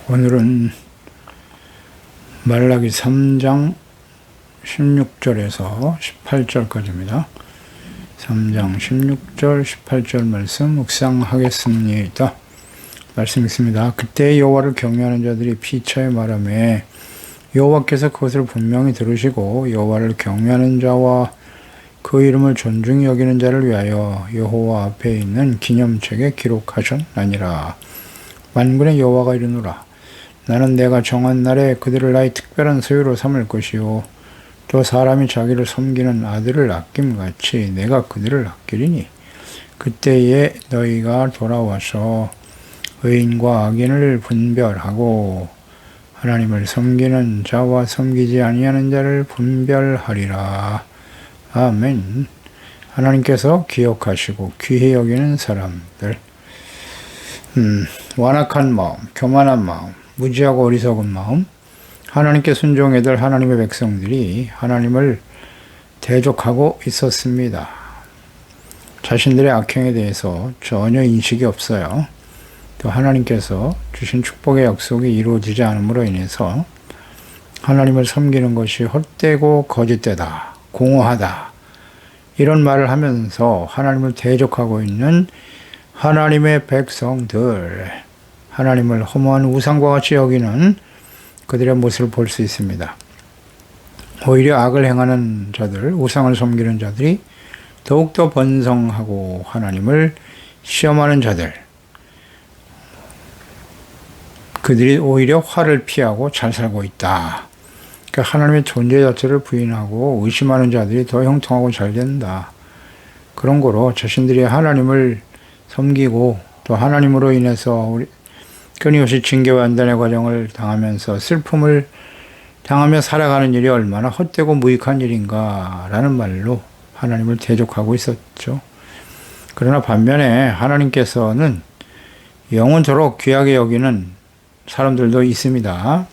오늘은 말라기 3장 16절에서 18절까지입니다. 3장 16절 18절 말씀 묵상하겠습니다. 말씀 있습니다. 그때 여호와를 경외하는 자들이 피차에 말하매 여호와께서 그것을 분명히 들으시고 여호와를 경외하는 자와 그 이름을 존중히 여기는 자를 위하여 여호와 앞에 있는 기념책에 기록하셨나니라. 만군의 여호와가 이르노라. 나는 내가 정한 날에 그들을 나의 특별한 소유로 삼을 것이요 또 사람이 자기를 섬기는 아들을 아낌같이 내가 그들을 아끼리니 그때에 너희가 돌아와서 의인과 악인을 분별하고 하나님을 섬기는 자와 섬기지 아니하는 자를 분별하리라. 아멘. 하나님께서 기억하시고 귀히 여기는 사람들, 완악한 마음, 교만한 마음, 무지하고 어리석은 마음, 하나님께 순종해들 하나님의 백성들이 하나님을 대적하고 있었습니다. 자신들의 악행에 대해서 전혀 인식이 없어요. 또 하나님께서 주신 축복의 약속이 이루어지지 않음으로 인해서 하나님을 섬기는 것이 헛되고 거짓되다, 공허하다, 이런 말을 하면서 하나님을 대적하고 있는 하나님의 백성들, 하나님을 허무한 우상과 같이 여기는 그들의 모습을 볼 수 있습니다. 오히려 악을 행하는 자들, 우상을 섬기는 자들이 더욱더 번성하고 하나님을 시험하는 자들, 그들이 오히려 화를 피하고 잘 살고 있다. 그러니까 하나님의 존재 자체를 부인하고 의심하는 자들이 더 형통하고 잘 된다. 그런 거로 자신들이 하나님을 섬기고 또 하나님으로 인해서 끊임없이 징계와 연단의 과정을 당하면서 슬픔을 당하며 살아가는 일이 얼마나 헛되고 무익한 일인가라는 말로 하나님을 대적하고 있었죠. 그러나 반면에 하나님께서는 영원토록 귀하게 여기는 사람들도 있습니다.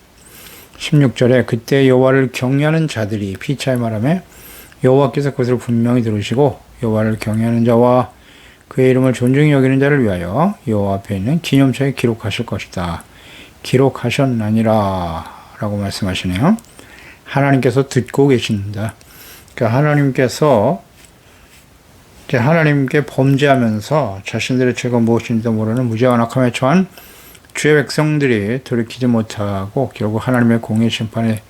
16절에 그때 여호와를 경외하는 자들이 피차에 말하며 여호와께서 그것을 분명히 들으시고 여호와를 경외하는 자와 그의 이름을 존중히 여기는 자를 위하여 여호와 앞에 있는 기념책에 기록하실 것이다. 기록하셨나니라 라고 말씀하시네요. 하나님께서 듣고 계신다. 그러니까 하나님께서 하나님께 범죄하면서 자신들의 죄가 무엇인지도 모르는 무지와 악함에 처한 주의 백성들이 돌이키지 못하고 결국 하나님의 공의 심판에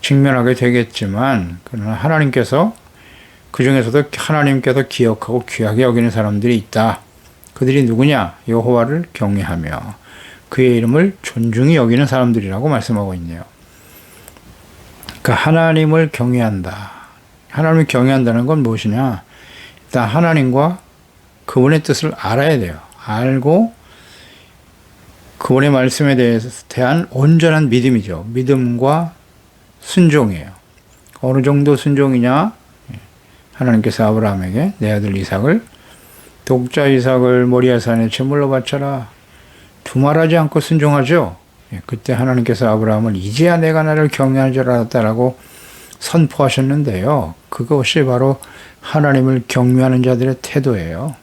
직면하게 되겠지만, 그러나 하나님께서 그 중에서도 하나님께서 기억하고 귀하게 여기는 사람들이 있다. 그들이 누구냐? 여호와를 경외하며 그의 이름을 존중히 여기는 사람들이라고 말씀하고 있네요. 그러니까 하나님을 경외한다. 하나님을 경외한다는 건 무엇이냐? 일단 하나님과 그분의 뜻을 알아야 돼요. 알고 그분의 말씀에 대한 온전한 믿음이죠. 믿음과 순종이에요. 어느 정도 순종이냐? 하나님께서 아브라함에게 내 아들 이삭을 독자 이삭을 모리아 산에 제물로 바쳐라. 두말하지 않고 순종하죠. 그때 하나님께서 아브라함을 이제야 내가 나를 경외하는 줄 알았다라고 선포하셨는데요. 그것이 바로 하나님을 경외하는 자들의 태도예요.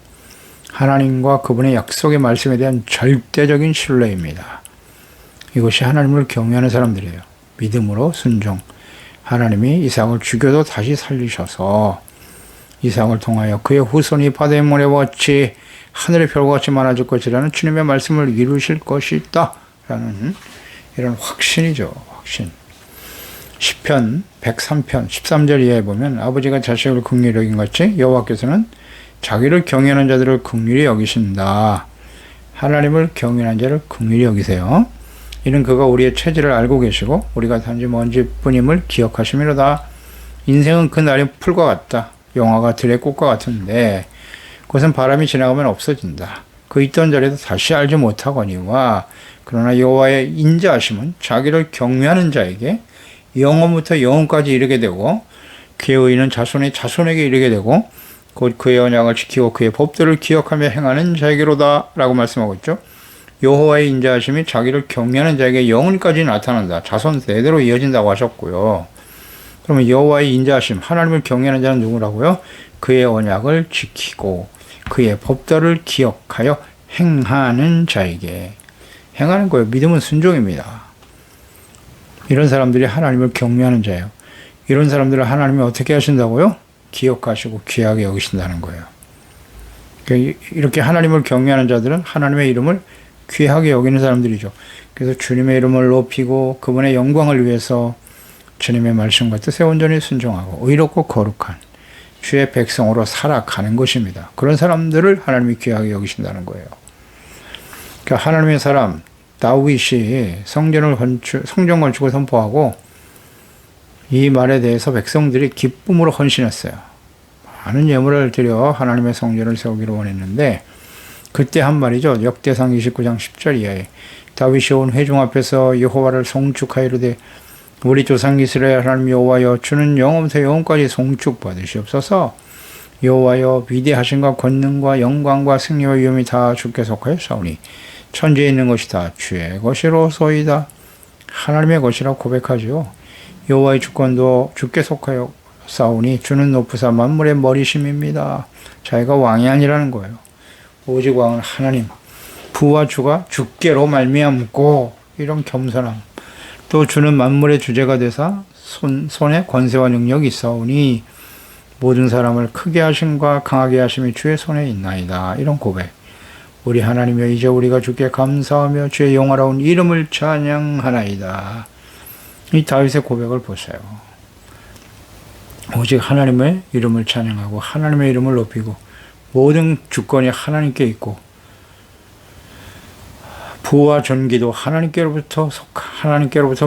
하나님과 그분의 약속의 말씀에 대한 절대적인 신뢰입니다. 이것이 하나님을 경외하는 사람들이에요. 믿음으로 순종. 하나님이 이삭을 죽여도 다시 살리셔서 이삭을 통하여 그의 후손이 바다의 모래와 같이 하늘의 별과 같이 많아질 것이라는 주님의 말씀을 이루실 것이다 라는 이런 확신이죠. 확신. 시편 103편 13절 이하에 보면 아버지가 자식을 긍휼히 여긴 같이 여호와께서는 자기를 경외하는 자들을 긍휼히 여기신다. 하나님을 경외하는 자를 긍휼히 여기세요. 이는 그가 우리의 체질을 알고 계시고 우리가 단지 먼지뿐임을 기억하시미로다. 인생은 그 날의 풀과 같다. 영화가 들의 꽃과 같은데 그것은 바람이 지나가면 없어진다. 그 있던 자리에도 다시 알지 못하거니와 그러나 여호와의 인자하심은 자기를 경외하는 자에게 영원부터 영원까지 이르게 되고 그의 의는 자손의 자손에게 이르게 되고 곧 그의 언약을 지키고 그의 법도를 기억하며 행하는 자에게로다 라고 말씀하고 있죠. 여호와의 인자하심이 자기를 경외하는 자에게 영원까지 나타난다. 자손 대대로 이어진다고 하셨고요. 그러면 여호와의 인자하심, 하나님을 경외하는 자는 누구라고요? 그의 언약을 지키고 그의 법도를 기억하여 행하는 자에게 행하는 거예요. 믿음은 순종입니다. 이런 사람들이 하나님을 경외하는 자예요. 이런 사람들을 하나님이 어떻게 하신다고요? 기억하시고 귀하게 여기신다는 거예요. 이렇게 하나님을 경외하는 자들은 하나님의 이름을 귀하게 여기는 사람들이죠. 그래서 주님의 이름을 높이고 그분의 영광을 위해서 주님의 말씀과 뜻에 온전히 순종하고 의롭고 거룩한 주의 백성으로 살아가는 것입니다. 그런 사람들을 하나님이 귀하게 여기신다는 거예요. 그러니까 하나님의 사람 다윗이 성전 건축을 선포하고 이 말에 대해서 백성들이 기쁨으로 헌신했어요. 많은 예물을 드려 하나님의 성전을 세우기를 원했는데 그때 한 말이죠. 역대상 29장 10절 이하에 다윗이 온 회중 앞에서 여호와를 송축하이르되 우리 조상 이스라엘 하나님 여호와여 주는 영원부터 영원까지 송축 받으시옵소서. 여호와여 위대하신과 권능과 영광과 승리와 위엄이 다 주께 속하였사오니 천지에 있는 것이 다 주의 것이로소이다. 하나님의 것이라고 고백하지요. 여호와의 주권도 주께 속하여 싸우니 주는 높으사 만물의 머리심입니다. 자기가 왕이 아니라는 거예요. 오직 왕은 하나님, 부와 주가 주께로 말미암고 이런 겸손함. 또 주는 만물의 주제가 되사 손에 권세와 능력이 있사오니 모든 사람을 크게 하심과 강하게 하심이 주의 손에 있나이다. 이런 고백. 우리 하나님이여 이제 우리가 주께 감사하며 주의 영화로운 이름을 찬양하나이다. 이 다윗의 고백을 보세요. 오직 하나님의 이름을 찬양하고 하나님의 이름을 높이고 모든 주권이 하나님께 있고 부와 존귀도 하나님께로부터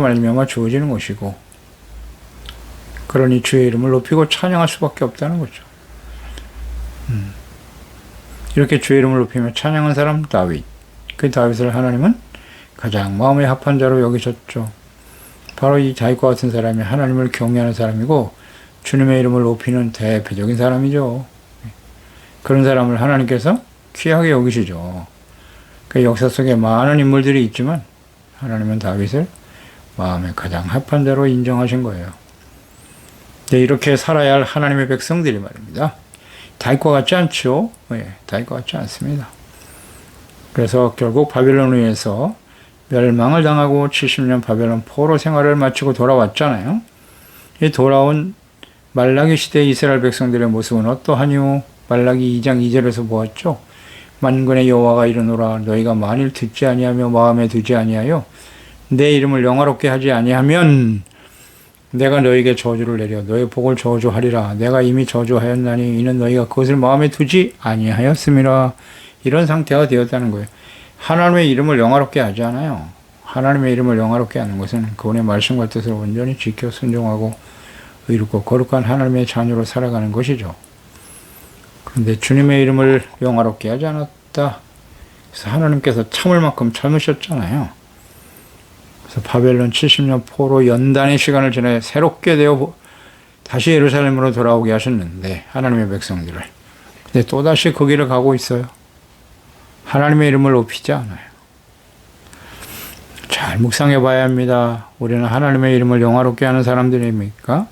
말미암아 주어지는 것이고 그러니 주의 이름을 높이고 찬양할 수밖에 없다는 거죠. 이렇게 주의 이름을 높이며 찬양한 사람 다윗. 그 다윗을 하나님은 가장 마음에 합한 자로 여기셨죠. 바로 이 다윗과 같은 사람이 하나님을 경외하는 사람이고 주님의 이름을 높이는 대표적인 사람이죠. 그런 사람을 하나님께서 귀하게 여기시죠. 그 역사 속에 많은 인물들이 있지만 하나님은 다윗을 마음에 가장 합한 자로 인정하신 거예요. 네, 이렇게 살아야 할 하나님의 백성들이 말입니다. 다윗과 같지 않죠? 네, 다윗과 같지 않습니다. 그래서 결국 바벨론에 의해서 멸망을 당하고 70년 바벨론 포로 생활을 마치고 돌아왔잖아요. 이 돌아온 말라기 시대의 이스라엘 백성들의 모습은 어떠하뇨? 말라기 2장 2절에서 보았죠. 만군의 여호와가 이르노라 너희가 만일 듣지 아니하며 마음에 두지 아니하여 내 이름을 영화롭게 하지 아니하면 내가 너희에게 저주를 내려 너희 복을 저주하리라. 내가 이미 저주하였나니 이는 너희가 그것을 마음에 두지 아니하였음이라. 이런 상태가 되었다는 거예요. 하나님의 이름을 영화롭게 하지 않아요. 하나님의 이름을 영화롭게 하는 것은 그분의 말씀과 뜻을 온전히 지켜 순종하고 의롭고 거룩한 하나님의 자녀로 살아가는 것이죠. 그런데 주님의 이름을 영화롭게 하지 않았다. 그래서 하나님께서 참을 만큼 참으셨잖아요. 그래서 바벨론 70년 포로 연단의 시간을 지나 새롭게 되어 다시 예루살렘으로 돌아오게 하셨는데 하나님의 백성들을. 근데 또다시 그 길을 가고 있어요. 하나님의 이름을 높이지 않아요. 잘 묵상해 봐야 합니다. 우리는 하나님의 이름을 영화롭게 하는 사람들입니까?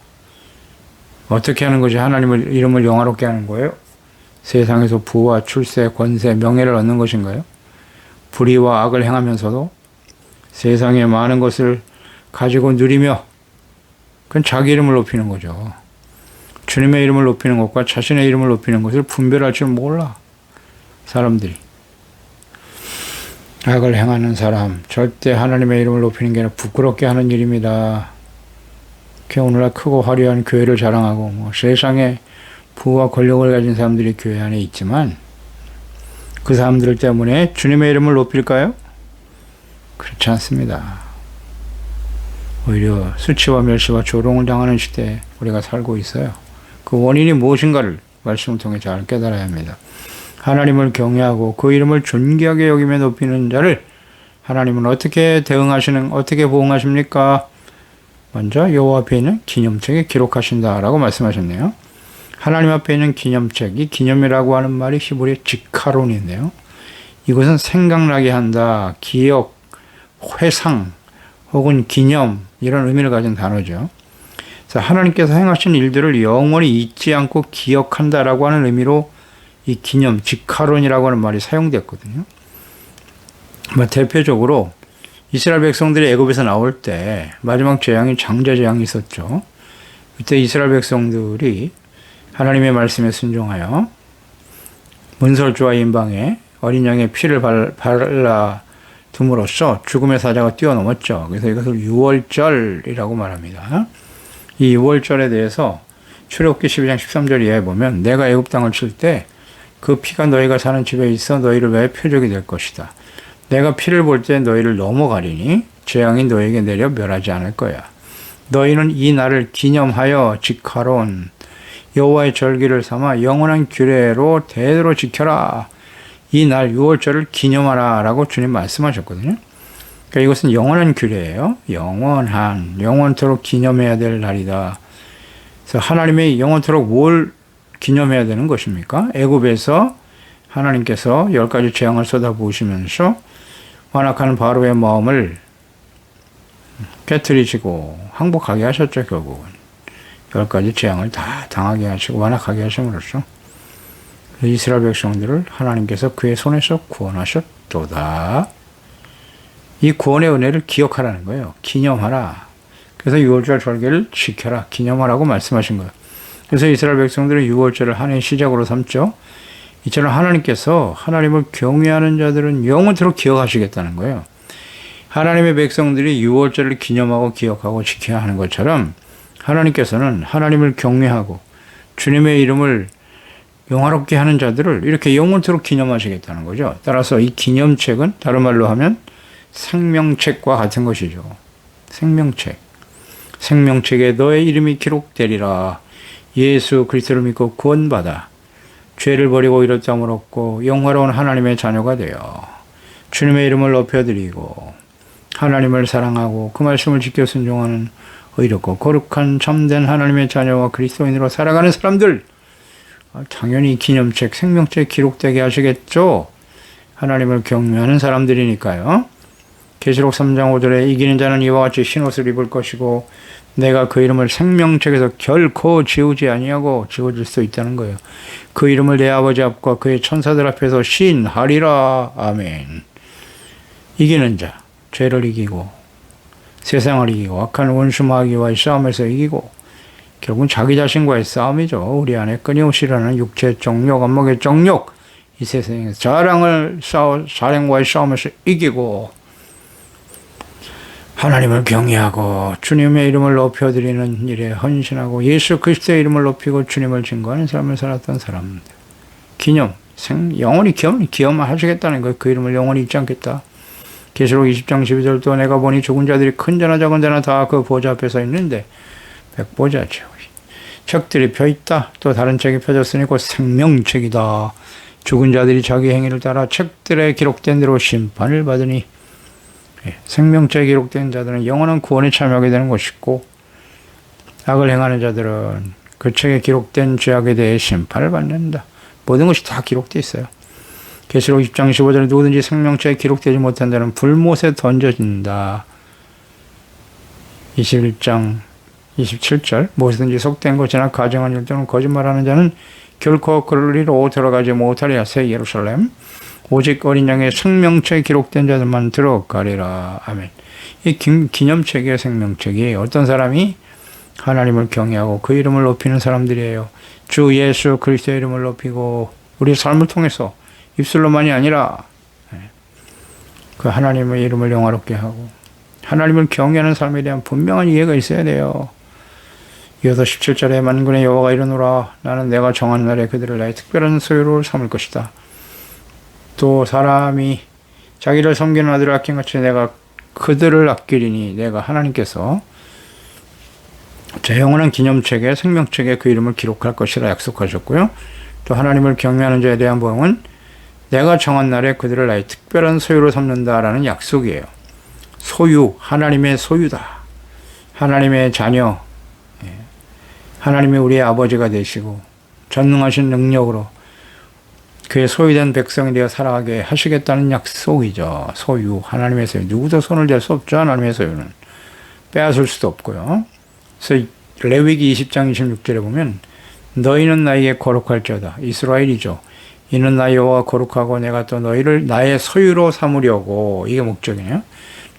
어떻게 하는 것이 하나님의 이름을 영화롭게 하는 거예요? 세상에서 부와 출세, 권세, 명예를 얻는 것인가요? 불의와 악을 행하면서도 세상의 많은 것을 가지고 누리며 그건 자기 이름을 높이는 거죠. 주님의 이름을 높이는 것과 자신의 이름을 높이는 것을 분별할 줄 몰라. 사람들이. 악을 행하는 사람, 절대 하나님의 이름을 높이는 게 아니라 부끄럽게 하는 일입니다. 오늘날 크고 화려한 교회를 자랑하고 세상에 부와 권력을 가진 사람들이 교회 안에 있지만 그 사람들 때문에 주님의 이름을 높일까요? 그렇지 않습니다. 오히려 수치와 멸시와 조롱을 당하는 시대에 우리가 살고 있어요. 그 원인이 무엇인가를 말씀을 통해 잘 깨달아야 합니다. 하나님을 경외하고 그 이름을 존귀하게 여기며 높이는 자를 하나님은 어떻게 어떻게 보응하십니까? 먼저 여호와 앞에 있는 기념책에 기록하신다라고 말씀하셨네요. 하나님 앞에 있는 기념책, 이 기념이라고 하는 말이 히브리의 지카론인데요. 이것은 생각나게 한다, 기억, 회상, 혹은 기념 이런 의미를 가진 단어죠. 그래서 하나님께서 행하신 일들을 영원히 잊지 않고 기억한다라고 하는 의미로 이 기념, 지카론이라고 하는 말이 사용됐거든요. 대표적으로 이스라엘 백성들이 애굽에서 나올 때 마지막 재앙이 장자 재앙이 있었죠. 그때 이스라엘 백성들이 하나님의 말씀에 순종하여 문설주와 인방에 어린 양의 피를 발라 둠으로써 죽음의 사자가 뛰어넘었죠. 그래서 이것을 유월절이라고 말합니다. 이 유월절에 대해서 출애굽기 12장 13절 이하에 보면 내가 애굽 땅을 칠 때 그 피가 너희가 사는 집에 있어 너희를 위해 표적이 될 것이다. 내가 피를 볼 때 너희를 넘어가리니 재앙이 너희에게 내려 멸하지 않을 거야. 너희는 이 날을 기념하여 지카론 여호와의 절기를 삼아 영원한 규례로 대대로 지켜라. 이 날 유월절을 기념하라 라고 주님 말씀하셨거든요. 그러니까 이것은 영원한 규례예요. 영원토록 기념해야 될 날이다. 그래서 하나님의 영원토록 뭘 기념해야 되는 것입니까? 애굽에서 하나님께서 10가지 재앙을 쏟아부으시면서 완악한 바로의 마음을 깨트리시고 항복하게 하셨죠. 결국은 10가지 재앙을 다 당하게 하시고 완악하게 하심으로써 이스라엘 백성들을 하나님께서 그의 손에서 구원하셨도다. 이 구원의 은혜를 기억하라는 거예요. 기념하라. 그래서 유월절 절기를 지켜라. 기념하라고 말씀하신 거예요. 그래서 이스라엘 백성들은 유월절을 한 해의 시작으로 삼죠. 이처럼 하나님께서 하나님을 경외하는 자들은 영원토록 기억하시겠다는 거예요. 하나님의 백성들이 유월절을 기념하고 기억하고 지켜야 하는 것처럼 하나님께서는 하나님을 경외하고 주님의 이름을 영화롭게 하는 자들을 이렇게 영원토록 기념하시겠다는 거죠. 따라서 이 기념책은 다른 말로 하면 생명책과 같은 것이죠. 생명책. 생명책에 너의 이름이 기록되리라. 예수 그리스도를 믿고 구원받아 죄를 버리고 이롭다함을 얻고 영화로운 하나님의 자녀가 되어 주님의 이름을 높여드리고 하나님을 사랑하고 그 말씀을 지켜 순종하는 의롭고 거룩한 참된 하나님의 자녀와 그리스도인으로 살아가는 사람들, 당연히 기념책, 생명책 기록되게 하시겠죠. 하나님을 경외하는 사람들이니까요. 계시록 3장 5절에 이기는 자는 이와 같이 흰옷을 입을 것이고 내가 그 이름을 생명책에서 결코 지우지 아니하고 지워질 수 있다는 거예요. 그 이름을 내 아버지 앞과 그의 천사들 앞에서 신하리라. 아멘. 이기는 자, 죄를 이기고 세상을 이기고 악한 원수 마귀와의 싸움에서 이기고 결국은 자기 자신과의 싸움이죠. 우리 안에 끊임없이 일어나는 육체의 정욕, 안목의 정욕, 이 세상에서 자랑과의 싸움에서 이기고 하나님을 경외하고 주님의 이름을 높여드리는 일에 헌신하고 예수 그리스도의 이름을 높이고 주님을 증거하는 삶을 살았던 사람들. 기념, 영원히 기념하시겠다는 거예요. 그 이름을 영원히 잊지 않겠다. 계시록 20장 12절 또 내가 보니 죽은 자들이 큰 자나 작은 자나 다 그 보좌 앞에 서 있는데 백보자죠. 책들이 펴있다. 또 다른 책이 펴졌으니 곧 생명책이다. 죽은 자들이 자기 행위를 따라 책들에 기록된 대로 심판을 받으니 생명책에 기록된 자들은 영원한 구원에 참여하게 되는 것이고 악을 행하는 자들은 그 책에 기록된 죄악에 대해 심판을 받는다. 모든 것이 다 기록되어 있어요. 계시록 10장 15절에 누구든지 생명책에 기록되지 못한 자는 불못에 던져진다. 21장 27절 무엇이든지 속된 것이나 가정한 일 또는 거짓말하는 자는 결코 그리로 들어가지 못하리라. 새 예루살렘 오직 어린 양의 생명책에 기록된 자들만 들어가리라. 아멘. 이 기념책의 생명책이 어떤 사람이 하나님을 경외하고 그 이름을 높이는 사람들이에요. 주 예수 그리스도의 이름을 높이고 우리 삶을 통해서 입술로만이 아니라 그 하나님의 이름을 영화롭게 하고 하나님을 경외하는 삶에 대한 분명한 이해가 있어야 돼요. 이어서 17절에 만군의 여호와가 이르노라. 나는 내가 정한 날에 그들을 나의 특별한 소유로 삼을 것이다. 또 사람이 자기를 섬기는 아들을 아낀같이 내가 그들을 아끼리니 내가 하나님께서 제 영원한 기념책에 생명책에 그 이름을 기록할 것이라 약속하셨고요. 또 하나님을 경외하는 자에 대한 보응은 내가 정한 날에 그들을 나의 특별한 소유로 삼는다라는 약속이에요. 소유, 하나님의 소유다. 하나님의 자녀, 하나님이 우리의 아버지가 되시고 전능하신 능력으로 그의 소유된 백성이 되어 살아가게 하시겠다는 약속이죠. 소유, 하나님의 소유. 누구도 손을 댈 수 없죠. 하나님의 소유는. 빼앗을 수도 없고요. 그래서 레위기 20장 26절에 보면 너희는 나에게 거룩할지어다. 이스라엘이죠. 이는 나 여호와 거룩하고 내가 또 너희를 나의 소유로 삼으려고. 이게 목적이네요.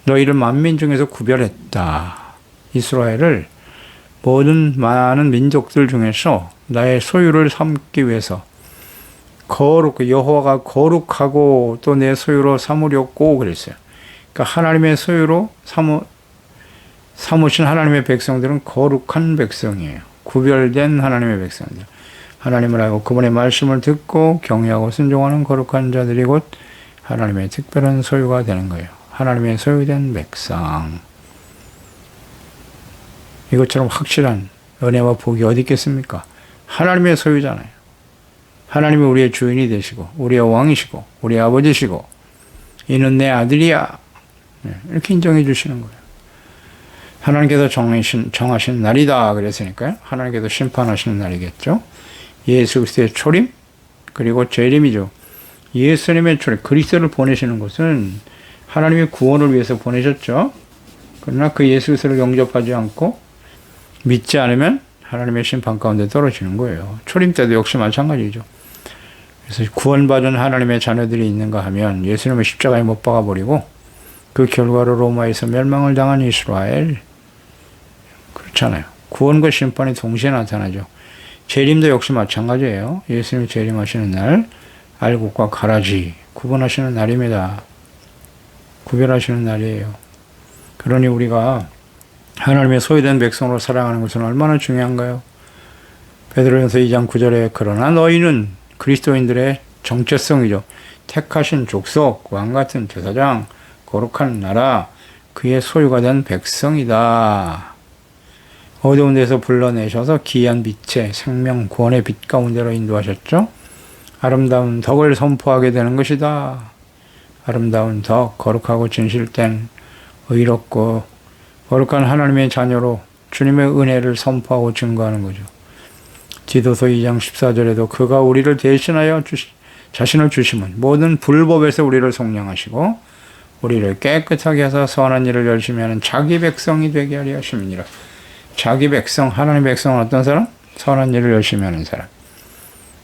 너희를 만민 중에서 구별했다. 이스라엘을 모든 많은 민족들 중에서 나의 소유를 삼기 위해서 여호와가 거룩하고 또 내 소유로 삼으려고 그랬어요. 그러니까 하나님의 소유로 삼으신 하나님의 백성들은 거룩한 백성이에요. 구별된 하나님의 백성들. 하나님을 알고 그분의 말씀을 듣고 경외하고 순종하는 거룩한 자들이 곧 하나님의 특별한 소유가 되는 거예요. 하나님의 소유된 백성. 이것처럼 확실한 은혜와 복이 어디 있겠습니까? 하나님의 소유잖아요. 하나님이 우리의 주인이 되시고 우리의 왕이시고 우리의 아버지시고 이는 내 아들이야. 이렇게 인정해 주시는 거예요. 하나님께서 정하신 날이다 그랬으니까요. 하나님께서 심판하시는 날이겠죠. 예수 그리스도의 초림 그리고 재림이죠. 예수님의 초림, 그리스도를 보내시는 것은 하나님의 구원을 위해서 보내셨죠. 그러나 그 예수 그리스도를 영접하지 않고 믿지 않으면 하나님의 심판 가운데 떨어지는 거예요. 초림 때도 역시 마찬가지죠. 그래서 구원받은 하나님의 자녀들이 있는가 하면 예수님을 십자가에 못 박아버리고 그 결과로 로마에서 멸망을 당한 이스라엘. 그렇잖아요. 구원과 심판이 동시에 나타나죠. 재림도 역시 마찬가지예요. 예수님이 재림하시는 날 알곡과 가라지 구분하시는 날입니다. 구별하시는 날이에요. 그러니 우리가 하나님의 소유된 백성으로 살아가는 것은 얼마나 중요한가요? 베드로전서 2장 9절에 그러나 너희는 그리스도인들의 정체성이죠. 택하신 족속, 왕같은 제사장, 거룩한 나라, 그의 소유가 된 백성이다. 어두운 데서 불러내셔서 기이한 빛의 생명 구원의 빛 가운데로 인도하셨죠. 아름다운 덕을 선포하게 되는 것이다. 아름다운 덕, 거룩하고 진실된 의롭고 거룩한 하나님의 자녀로 주님의 은혜를 선포하고 증거하는 거죠. 디도서 2장 14절에도 그가 우리를 대신하여 자신을 주심은 모든 불법에서 우리를 속량하시고 우리를 깨끗하게 하사 선한 일을 열심히 하는 자기 백성이 되게 하려 하심이니라. 자기 백성, 하나님의 백성은 어떤 사람? 선한 일을 열심히 하는 사람.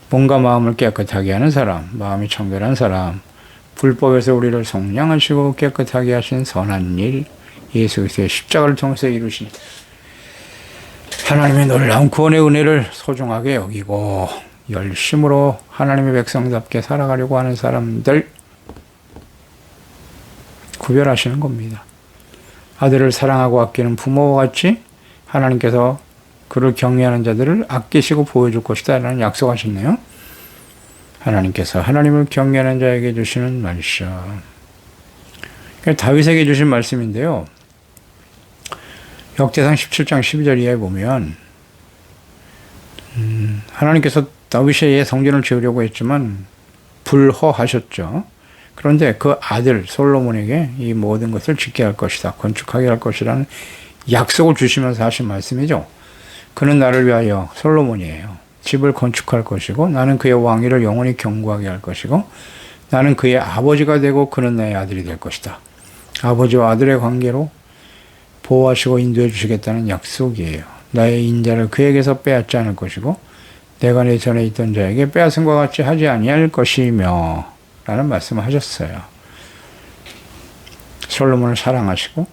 몸과 마음을 깨끗하게 하는 사람, 마음이 청결한 사람, 불법에서 우리를 속량하시고 깨끗하게 하신 선한 일, 예수 그리스도의 십자가를 통해서 이루신 하나님의 놀라운 구원의 은혜를 소중하게 여기고 열심으로 하나님의 백성답게 살아가려고 하는 사람들 구별하시는 겁니다. 아들을 사랑하고 아끼는 부모와 같이 하나님께서 그를 경외하는 자들을 아끼시고 보여줄 것이다 라는 약속하셨네요. 하나님께서 하나님을 경외하는 자에게 주시는 말씀. 다윗에게 주신 말씀인데요. 역대상 17장 12절 이하에 보면 하나님께서 다윗의 성전을 지으려고 했지만 불허하셨죠. 그런데 그 아들 솔로몬에게 이 모든 것을 짓게 할 것이다. 건축하게 할 것이라는 약속을 주시면서 하신 말씀이죠. 그는 나를 위하여 솔로몬이에요. 집을 건축할 것이고 나는 그의 왕위를 영원히 경고하게 할 것이고 나는 그의 아버지가 되고 그는 나의 아들이 될 것이다. 아버지와 아들의 관계로 보호하시고 인도해 주시겠다는 약속이에요. 나의 인자를 그에게서 빼앗지 않을 것이고 내가 내 전에 있던 자에게 빼앗음과 같이 하지 아니할 것이며 라는 말씀을 하셨어요. 솔로몬을 사랑하시고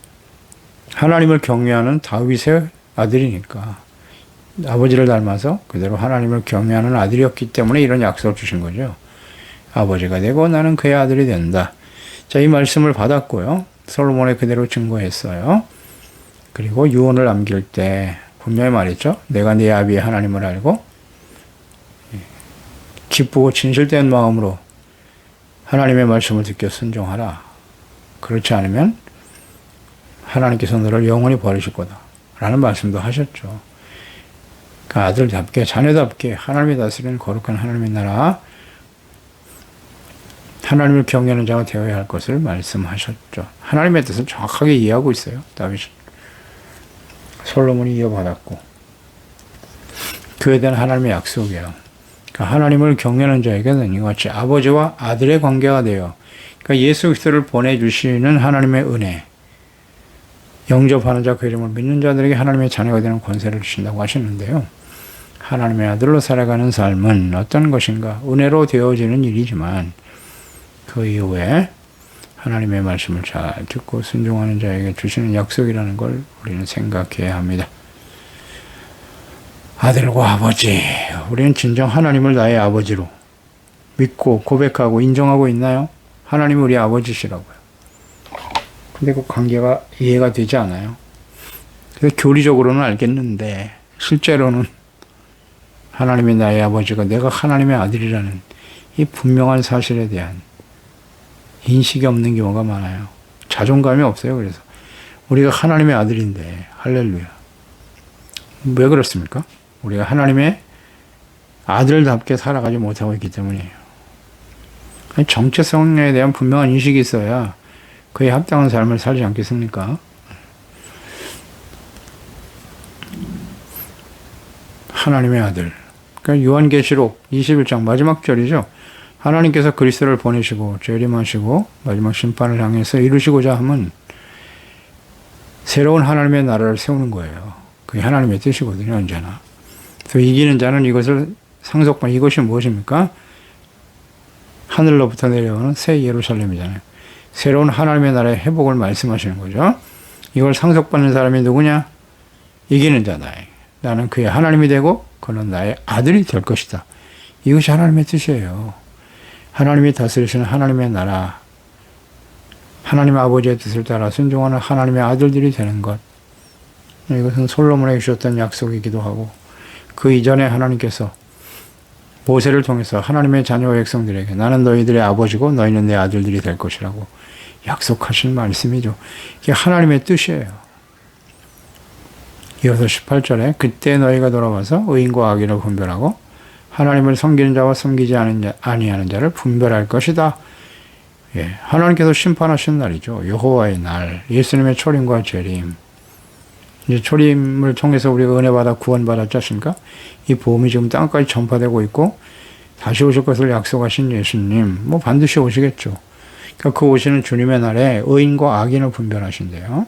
하나님을 경외하는 다윗의 아들이니까 아버지를 닮아서 그대로 하나님을 경외하는 아들이었기 때문에 이런 약속을 주신 거죠. 아버지가 되고 나는 그의 아들이 된다. 자, 이 말씀을 받았고요. 솔로몬에 그대로 증거했어요. 그리고 유언을 남길 때 분명히 말했죠. 내가 네 아비의 하나님을 알고 기쁘고 진실된 마음으로 하나님의 말씀을 듣겨 순종하라. 그렇지 않으면 하나님께서 너를 영원히 버리실 거다. 라는 말씀도 하셨죠. 그러니까 아들답게 자녀답게 하나님의 다스리는 거룩한 하나님의 나라 하나님을 경외하는 자가 되어야 할 것을 말씀하셨죠. 하나님의 뜻을 정확하게 이해하고 있어요. 다윗은. 솔로몬이 이어받았고 그에 대한 하나님의 약속이에요. 그러니까 하나님을 경외하는 자에게는 이같이 아버지와 아들의 관계가 돼요. 그러니까 예수 그리스도를 보내주시는 하나님의 은혜 영접하는 자 그 이름을 믿는 자들에게 하나님의 자녀가 되는 권세를 주신다고 하시는데요. 하나님의 아들로 살아가는 삶은 어떤 것인가? 은혜로 되어지는 일이지만 그 이후에 하나님의 말씀을 잘 듣고 순종하는 자에게 주시는 약속이라는 걸 우리는 생각해야 합니다. 아들과 아버지, 우리는 진정 하나님을 나의 아버지로 믿고 고백하고 인정하고 있나요? 하나님이 우리 아버지시라고요. 근데 그 관계가 이해가 되지 않아요. 그래서 교리적으로는 알겠는데 실제로는 하나님이 나의 아버지가 내가 하나님의 아들이라는 이 분명한 사실에 대한 인식이 없는 경우가 많아요. 자존감이 없어요. 그래서 우리가 하나님의 아들인데 할렐루야. 왜 그렇습니까? 우리가 하나님의 아들답게 살아가지 못하고 있기 때문이에요. 정체성에 대한 분명한 인식이 있어야 그에 합당한 삶을 살지 않겠습니까? 하나님의 아들. 그러니까 요한계시록 21장 마지막 절이죠. 하나님께서 그리스도를 보내시고 재림하시고 마지막 심판을 향해서 이루시고자 함은 새로운 하나님의 나라를 세우는 거예요. 그게 하나님의 뜻이거든요. 언제나. 그래서 이기는 자는 이것을 상속받는, 이것이 무엇입니까? 하늘로부터 내려오는 새 예루살렘이잖아요. 새로운 하나님의 나라의 회복을 말씀하시는 거죠. 이걸 상속받는 사람이 누구냐? 이기는 자다. 나는 그의 하나님이 되고 그는 나의 아들이 될 것이다. 이것이 하나님의 뜻이에요. 하나님이 다스리시는 하나님의 나라, 하나님 아버지의 뜻을 따라 순종하는 하나님의 아들들이 되는 것. 이것은 솔로몬에게 주셨던 약속이기도 하고 그 이전에 하나님께서 모세를 통해서 하나님의 자녀 백성들에게 나는 너희들의 아버지고 너희는 내 아들들이 될 것이라고 약속하신 말씀이죠. 이게 하나님의 뜻이에요. 이어서 18절에 그때 너희가 돌아와서 의인과 악인을 분별하고 하나님을 섬기는 자와 섬기지 아니하는 자를 분별할 것이다. 예, 하나님께서 심판하신 날이죠. 여호와의 날, 예수님의 초림과 재림. 이제 초림을 통해서 우리가 은혜 받아 구원받았지 않습니까? 이 복음이 지금 땅까지 전파되고 있고 다시 오실 것을 약속하신 예수님, 뭐 반드시 오시겠죠. 그러니까 그 오시는 주님의 날에 의인과 악인을 분별하신대요.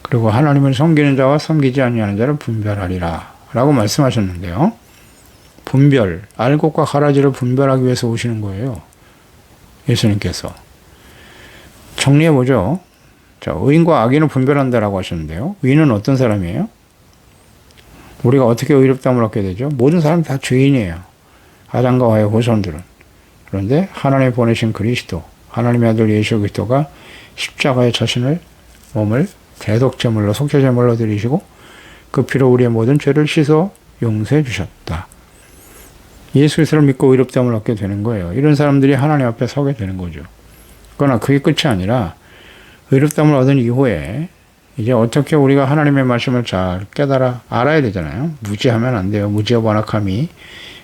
그리고 하나님을 섬기는 자와 섬기지 아니하는 자를 분별하리라 라고 말씀하셨는데요. 분별, 알곡과 가라지를 분별하기 위해서 오시는 거예요. 예수님께서. 정리해보죠. 자, 의인과 악인을 분별한다라고 하셨는데요. 의인은 어떤 사람이에요? 우리가 어떻게 의롭다함을 얻게 되죠? 모든 사람 다 죄인이에요. 아담과 하와의 후손들은. 그런데 하나님 보내신 그리스도, 하나님의 아들 예수 그리스도가 십자가에 자신을 몸을 대속제물로 속죄제물로 드리시고 그 피로 우리의 모든 죄를 씻어 용서해 주셨다. 예수 그리스도를 믿고 의롭다함을 얻게 되는 거예요. 이런 사람들이 하나님 앞에 서게 되는 거죠. 그러나 그게 끝이 아니라 의롭다함을 얻은 이후에 이제 어떻게 우리가 하나님의 말씀을 잘 깨달아 알아야 되잖아요. 무지하면 안 돼요. 무지와 완악함이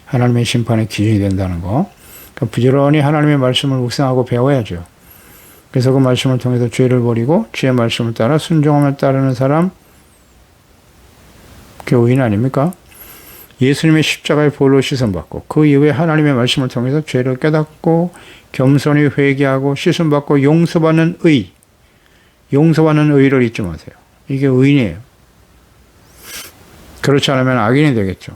하나님의 심판의 기준이 된다는 거. 그러니까 부지런히 하나님의 말씀을 묵상하고 배워야죠. 그래서 그 말씀을 통해서 죄를 버리고 주의 말씀을 따라 순종하며 따르는 사람, 그게 의인 아닙니까? 예수님의 십자가의 보혈로 씻음받고 그 이후에 하나님의 말씀을 통해서 죄를 깨닫고 겸손히 회개하고 씻음받고 용서받는 의, 용서받는 의를 잊지 마세요. 이게 의인이에요. 그렇지 않으면 악인이 되겠죠.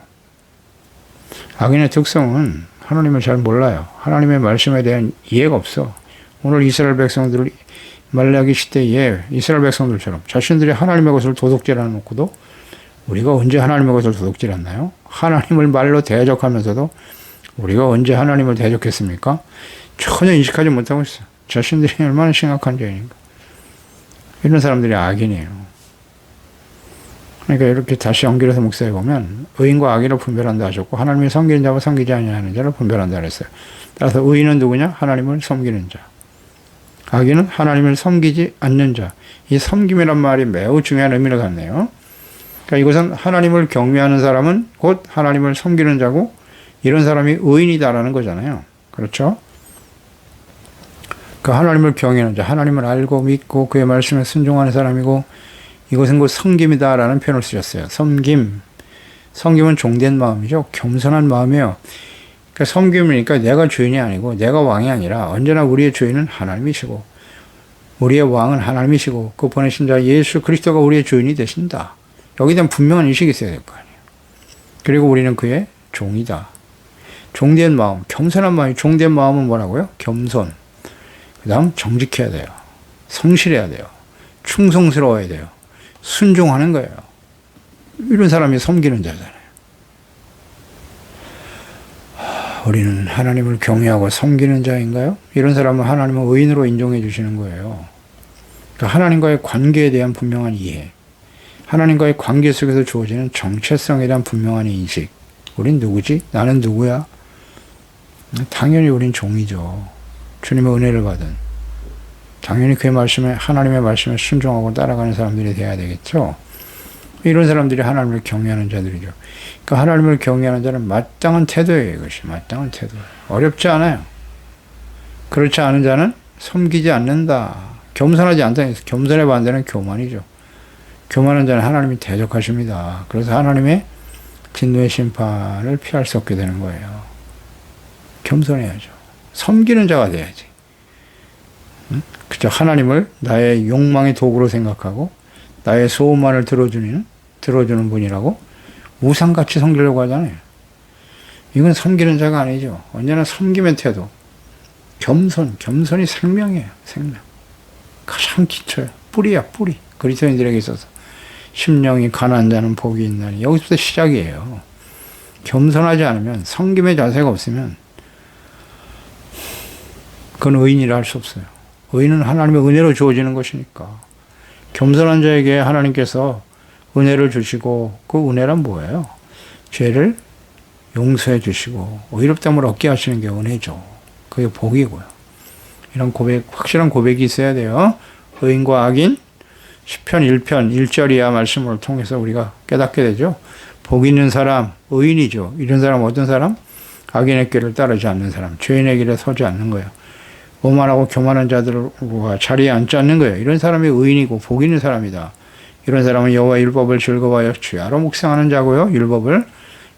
악인의 특성은 하나님을 잘 몰라요. 하나님의 말씀에 대한 이해가 없어. 오늘 이스라엘 백성들 말라기 시대에 이스라엘 백성들처럼 자신들이 하나님의 것을 도둑질해 놓고도 우리가 언제 하나님의 것을 도둑질했나요? 하나님을 말로 대적하면서도 우리가 언제 하나님을 대적했습니까? 전혀 인식하지 못하고 있어요. 자신들이 얼마나 심각한 죄인가. 이런 사람들이 악인이에요. 그러니까 이렇게 다시 연결해서 묵상해 보면 의인과 악인을 분별한다 하셨고 하나님을 섬기는 자와 섬기지 아니하는 자를 분별한다 그랬어요. 따라서 의인은 누구냐? 하나님을 섬기는 자. 악인은 하나님을 섬기지 않는 자. 이 섬김이란 말이 매우 중요한 의미를 갖네요. 그러니까 이것은 하나님을 경외하는 사람은 곧 하나님을 섬기는 자고 이런 사람이 의인이다라는 거잖아요. 그렇죠? 그 하나님을 경외하는 자, 하나님을 알고 믿고 그의 말씀에 순종하는 사람이고 이것은 곧 섬김이다라는 표현을 쓰셨어요. 섬김. 섬김은 종된 마음이죠. 겸손한 마음이에요. 그러니까 섬김이니까 내가 주인이 아니고 내가 왕이 아니라 언제나 우리의 주인은 하나님이시고 우리의 왕은 하나님이시고 그 보내신 자 예수 그리스도가 우리의 주인이 되신다. 여기에 대한 분명한 인식이 있어야 될 거 아니에요. 그리고 우리는 그의 종이다. 종된 마음, 겸손한 마음이 종된 마음은 뭐라고요? 겸손. 그 다음 정직해야 돼요. 성실해야 돼요. 충성스러워야 돼요. 순종하는 거예요. 이런 사람이 섬기는 자잖아요. 우리는 하나님을 경외하고 섬기는 자인가요? 이런 사람은 하나님은 의인으로 인정해 주시는 거예요. 그러니까 하나님과의 관계에 대한 분명한 이해, 하나님과의 관계 속에서 주어지는 정체성에 대한 분명한 인식. 우린 누구지? 나는 누구야? 당연히 우린 종이죠. 주님의 은혜를 받은. 당연히 그의 말씀에, 하나님의 말씀에 순종하고 따라가는 사람들이 돼야 되겠죠. 이런 사람들이 하나님을 경외하는 자들이죠. 그러니까 하나님을 경외하는 자는 마땅한 태도예요. 이것이 마땅한 태도. 어렵지 않아요. 그렇지 않은 자는 섬기지 않는다. 겸손하지 않다. 겸손의 반대는 교만이죠. 교만한 자는 하나님이 대적하십니다. 그래서 하나님의 진노의 심판을 피할 수 없게 되는 거예요. 겸손해야죠. 섬기는 자가 돼야지. 그죠? 하나님을 나의 욕망의 도구로 생각하고 나의 소원만을 들어주는 분이라고 우상같이 섬기려고 하잖아요. 이건 섬기는 자가 아니죠. 언제나 섬김의 태도. 겸손이 생명이에요. 생명. 가장 기초예요. 뿌리야, 뿌리. 그리스도인들에게 있어서. 심령이 가난한 자는 복이 있나니. 여기서부터 시작이에요. 겸손하지 않으면, 섬김의 자세가 없으면 그건 의인이라 할 수 없어요. 의인은 하나님의 은혜로 주어지는 것이니까. 겸손한 자에게 하나님께서 은혜를 주시고, 그 은혜란 뭐예요? 죄를 용서해 주시고 의롭다함을 얻게 하시는 게 은혜죠. 그게 복이고요. 이런 고백, 확실한 고백이 있어야 돼요. 의인과 악인, 시편 1편 1절 이하 말씀을 통해서 우리가 깨닫게 되죠. 복 있는 사람, 의인이죠. 이런 사람 어떤 사람? 악인의 길을 따르지 않는 사람, 죄인의 길에 서지 않는 거예요. 오만하고 교만한 자들과 자리에 앉지 않는 거예요. 이런 사람이 의인이고 복 있는 사람이다. 이런 사람은 여호와의 율법을 즐거워하여 주야로 묵상하는 자고요. 율법을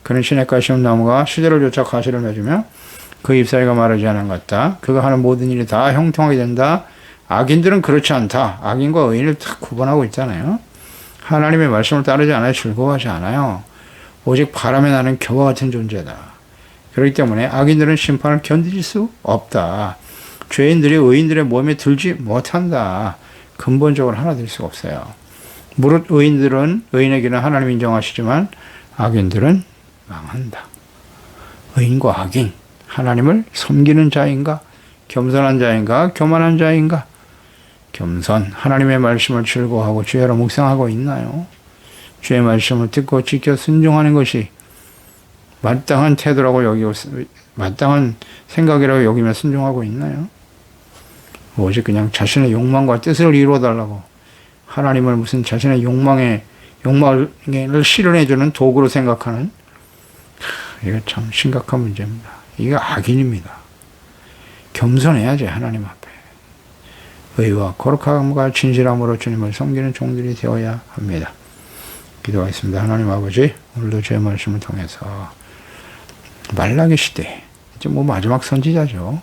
그는 시냇가 시온 나무가 시대를 쫓아 가시를 맺으며 그 잎사귀가 마르지 않은 것 같다. 그가 하는 모든 일이 다 형통하게 된다. 악인들은 그렇지 않다. 악인과 의인을 딱 구분하고 있잖아요. 하나님의 말씀을 따르지 않아요. 즐거워하지 않아요. 오직 바람에 나는 겨와 같은 존재다. 그렇기 때문에 악인들은 심판을 견딜 수 없다. 죄인들이 의인들의 몸에 들지 못한다. 근본적으로 하나 될 수가 없어요. 무릇 의인들은 의인에게는 하나님 인정하시지만 악인들은 망한다. 의인과 악인, 하나님을 섬기는 자인가? 겸손한 자인가? 교만한 자인가? 겸손, 하나님의 말씀을 즐거워하고 주야로 묵상하고 있나요? 주의 말씀을 듣고 지켜 순종하는 것이 마땅한 태도라고 여기고 마땅한 생각이라고 여기며 순종하고 있나요? 오직 그냥 자신의 욕망과 뜻을 이루어달라고 하나님을 무슨 자신의 욕망을 실현해주는 도구로 생각하는, 이거 참 심각한 문제입니다. 이게 악인입니다. 겸손해야지 하나님 앞에. 의와 거룩함과 진실함으로 주님을 섬기는 종들이 되어야 합니다. 기도하겠습니다. 하나님 아버지, 오늘도 제 말씀을 통해서 말라기 시대, 이제 마지막 선지자죠.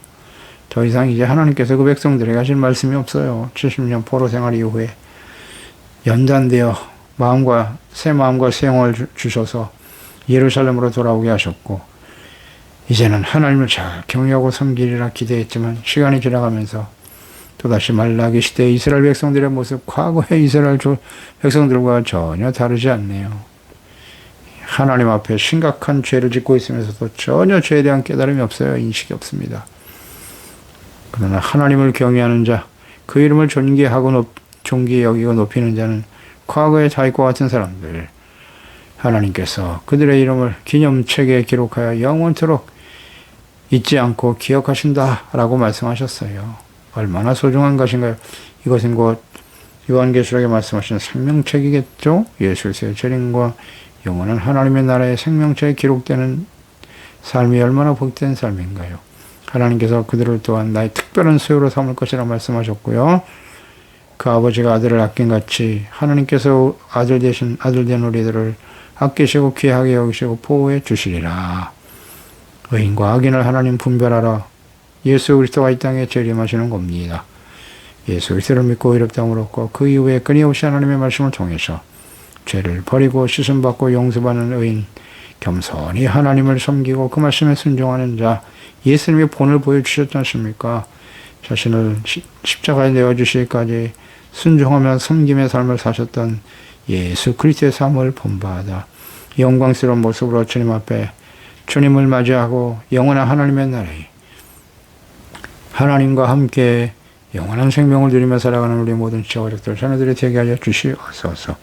더 이상 이제 하나님께서 그 백성들에게 하실 말씀이 없어요. 70년 포로 생활 이후에 연단되어 새 마음과 새 영혼을 주셔서 예루살렘으로 돌아오게 하셨고, 이제는 하나님을 잘 경외하고 섬기리라 기대했지만 시간이 지나가면서 또다시 말라기 시대의 이스라엘 백성들의 모습, 과거의 이스라엘 백성들과 전혀 다르지 않네요. 하나님 앞에 심각한 죄를 짓고 있으면서도 전혀 죄에 대한 깨달음이 없어요. 인식이 없습니다. 그러나 하나님을 경외하는 자, 그 이름을 존귀히 여기고 높이는 자는 과거의 다윗과 같은 사람들, 하나님께서 그들의 이름을 기념책에 기록하여 영원토록 잊지 않고 기억하신다라고 말씀하셨어요. 얼마나 소중한 것인가요? 이것은 곧 요한계시록에 말씀하신 생명책이겠죠? 예수 그리스도의 재림과 영원한 하나님의 나라의 생명책에 기록되는 삶이 얼마나 복된 삶인가요? 하나님께서 그들을 또한 나의 특별한 소유로 삼을 것이라 말씀하셨고요. 그 아버지가 아들을 아낀 같이 하나님께서 아들 된 우리들을 아끼시고 귀하게 여기시고 보호해 주시리라. 의인과 악인을 하나님 분별하라. 예수 그리스도가 이 땅에 재림하시는 겁니다. 예수 그리스도를 믿고 의롭다함을 얻고 그 이후에 끊임없이 하나님의 말씀을 통해서 죄를 버리고 씻음받고 용서받는 의인, 겸손히 하나님을 섬기고 그 말씀에 순종하는 자, 예수님의 본을 보여주셨지 않습니까? 자신을 십자가에 내어주시기까지 순종하며 섬김의 삶을 사셨던 예수 그리스도의 삶을 본받아 영광스러운 모습으로 주님 앞에 주님을 맞이하고 영원한 하나님의 나라에 하나님과 함께 영원한 생명을 누리며 살아가는 우리 모든 지역들 자녀들이 되게 하여 주시옵소서.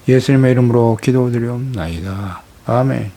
예수님의 이름으로 기도드리옵나이다. 아멘.